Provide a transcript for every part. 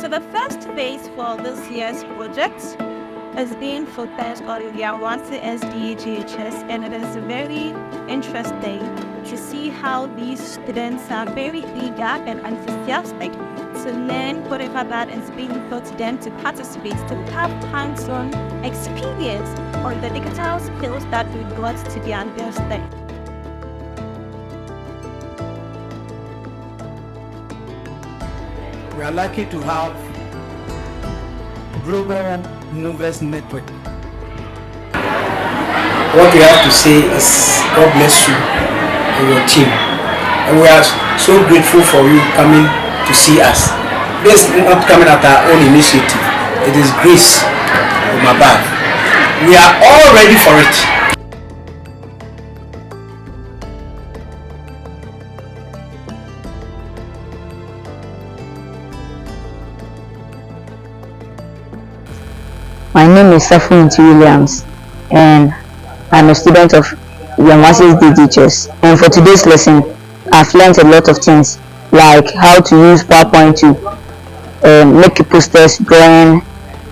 So the first phase for this year's project is being focused on Wiamoase SDGHS, and it is very interesting to see how these students are very eager and enthusiastic to learn whatever that is being taught to them, to participate, to have hands-on experience on the digital skills that we got to be understood. We are lucky to have Global Innovation Network. What we have to say is God bless you and your team. And we are so grateful for you coming to see us. This is not coming at our own initiative. It is grace from above. We are all ready for it. My name is Safunti Williams, and I'm a student of Wiamoase SDGHS. And for today's lesson, I've learned a lot of things, like how to use PowerPoint to make posters, drawing,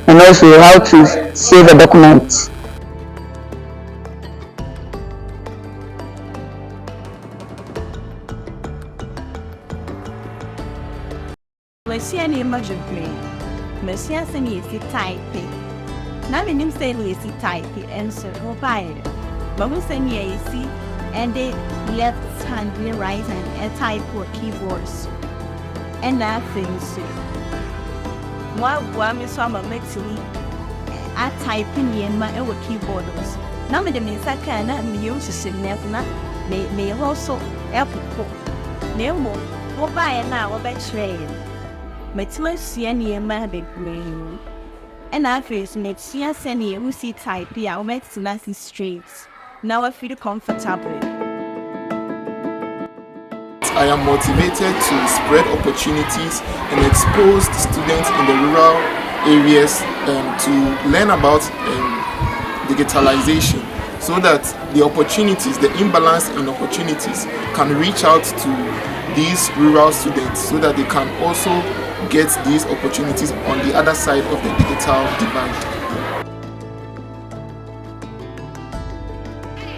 and also how to save a document. Now my name say Lucy type and so mobile. But we say AC and the left hand and right hand a type for keyboards. And that thing so. While me so makes me I type in my keyboards. Now me the mensa can me use to never may also help no more. Mobile now about train. But my see any man be green. And I feel next year sending who see type here, make nice straight. Now I feel comfortable. I am motivated to spread opportunities and expose the students in the rural areas to learn about digitalization, so that the opportunities, the imbalance in opportunities can reach out to these rural students so that they can also get these opportunities on the other side of the digital divide.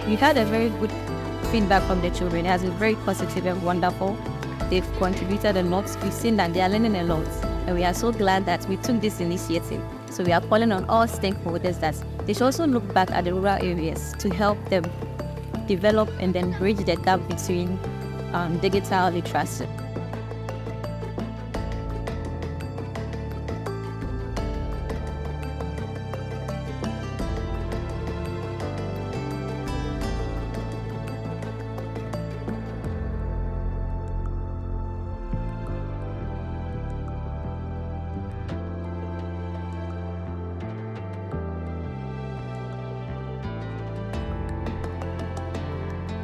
We had a very good feedback from the children. It has been very positive and wonderful. They've contributed a lot. We've seen that they are learning a lot. And we are so glad that we took this initiative. So we are calling on all stakeholders that they should also look back at the rural areas to help them develop and then bridge the gap between digital literacy.